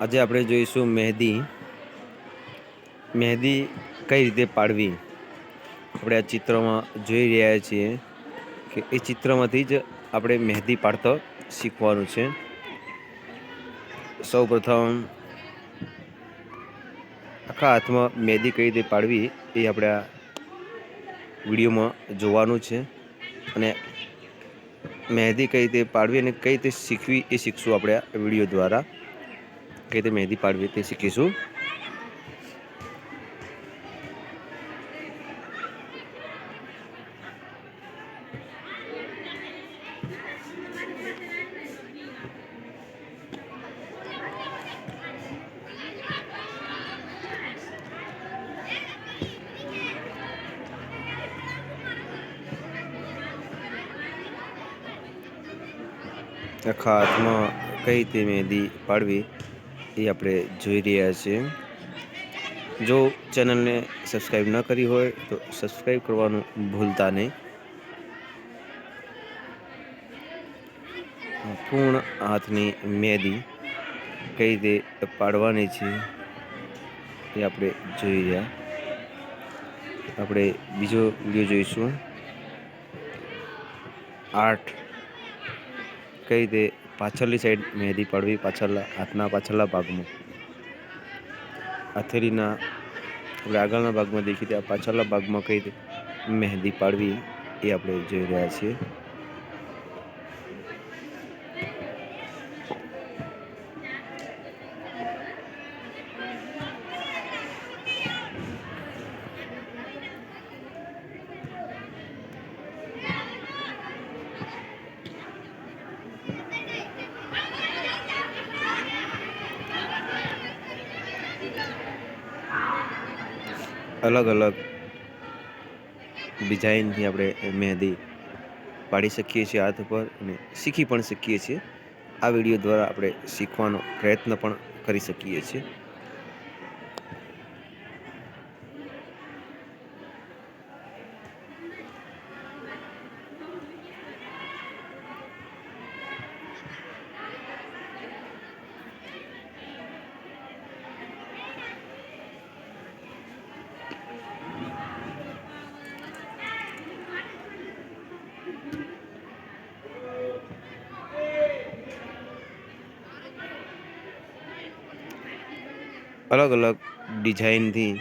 આજે આપણે જોઈશું મહેંદી. મહેંદી કઈ રીતે પાડવી. આપણે આ ચિત્રમાં જોઈ રહ્યા છીએ કે એ ચિત્રમાંથી જ આપણે મહેંદી પાડતા શીખવાનું છે. સૌપ્રથમ આખા હાથમાં મહેંદી કઈ રીતે પાડવી એ આપણે આ વિડીયોમાં જોવાનું છે. અને મહેંદી કઈ રીતે પાડવી અને કઈ રીતે શીખવી એ શીખશું. આપણે આ વિડીયો દ્વારા કઈ રીતે મહેંદી પાડવી તે શીખીશું. આખા હાથમાં કઈ રીતે મહેંદી પાડવી એ આપણે જોઈ રહ્યા છીએ. જો ચેનલને સબસ્ક્રાઈબ ન કરી હોય તો સબસ્ક્રાઈબ કરવાનું ભૂલતા નહીં. પૂર્ણ હાથની મહેંદી કઈ રીતે પાડવાની છે એ આપણે જોઈ રહ્યા. આપણે બીજો વિડીયો જોઈશું. આર્ટ કઈ રીતે પાછળની સાઈડ મહેંદી પાડવી, પાછળના હાથના પાછળના ભાગમાં. હથેળીના આપણે આગળના ભાગમાં દેખીએ આ પાછળના ભાગમાં કઈ રીતે મહેંદી પાડવી એ આપણે જોઈ રહ્યા છીએ. અલગ અલગ ડિઝાઇનથી આપણે મહેંદી પાડી શકીએ છીએ હાથ ઉપર અને શીખી પણ શકીએ છીએ. આ વિડીયો દ્વારા આપણે શીખવાનો પ્રયત્ન પણ કરી શકીએ છીએ. અલગ અલગ ડિઝાઇનથી,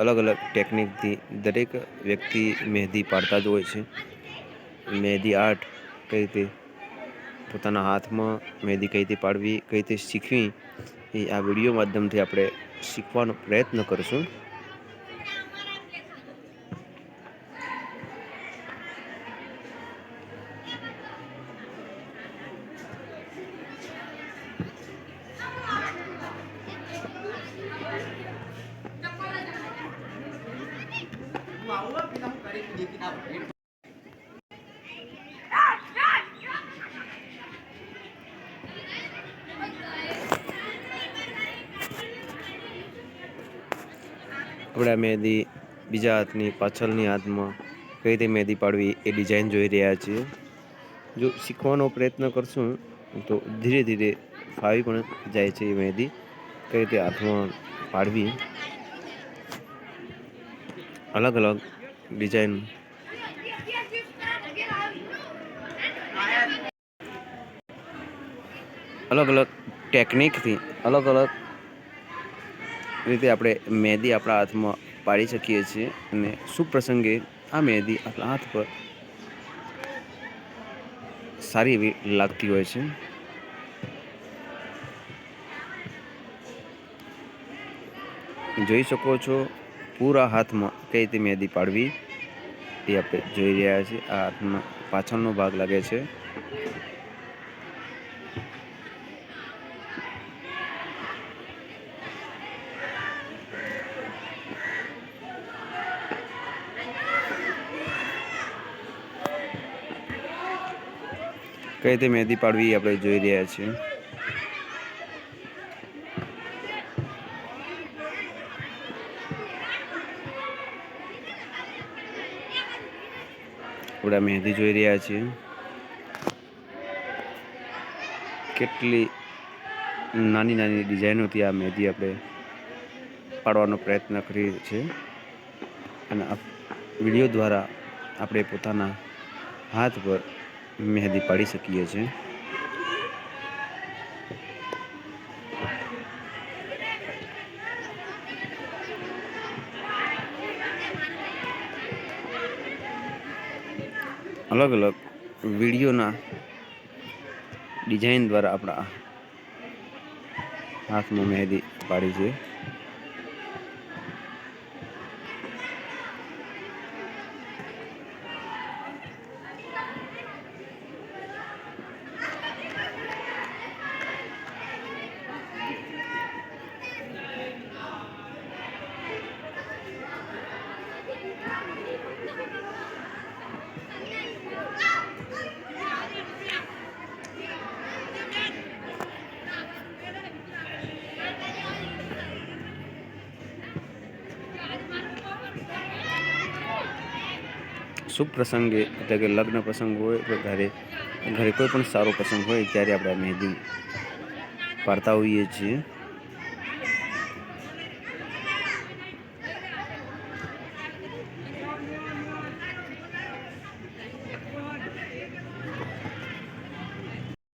અલગ અલગ ટેકનિકથી દરેક વ્યક્તિ મહેંદી પાડતા જ હોય છે. મહેંદી આર્ટ કઈ રીતે પોતાના હાથમાં મહેંદી કઈ રીતે પાડવી, કઈ રીતે શીખવી એ આ વિડીયો માધ્યમથી આપણે શીખવાનો પ્રયત્ન કરીશું. આપણે મહેંદી બીજા હાથની પાછળની હાથમાં કઈ રીતે મહેંદી પાડવી એ ડિઝાઇન જોઈ રહ્યા છીએ. જો શીખવાનો પ્રયત્ન કરશું તો ધીરે ધીરે ફાવી પણ જાય છે. એ મહેંદી કઈ રીતે હાથમાં પાડવી. અલગ અલગ ડિઝાઇન, અલગ અલગ ટેકનિકથી, અલગ અલગ રીતે આપણે મહેંદી આપણા હાથમાં પાડી શકીએ છીએ. અને શુભ પ્રસંગે આ મહેંદી આપણા હાથ પર સારી એવી લાગતી હોય છે. જોઈ શકો છો પૂરા હાથમાં કઈ રીતે મહેંદી પાડવી એ આપણે જોઈ રહ્યા છીએ. આ હાથમાં પાછળનો ભાગ લાગે છે. કઈ રીતે મહેંદી પાડવી આપણે જોઈ રહ્યા છીએ. આપણે મહેંદી જોઈ રહ્યા છીએ. કેટલી નાની નાની ડિઝાઇનોથી આ મહેંદી આપણે પાડવાનો પ્રયત્ન કરીએ છીએ અને આ વિડીયો દ્વારા આપણે પોતાના હાથ પર મહેંદી પાડી શકીએ છીએ. અલગ અલગ વિડીયોના ડિઝાઇન દ્વારા આપણા હાથમાં મહેંદી પાડી છે. શુભ પ્રસંગે એટલે કે લગ્ન પ્રસંગ હોય કે ઘરે કોઈ પણ સારો પ્રસંગ હોય ત્યારે આપણે મહેંદી પાડતા હોઈએ છીએ.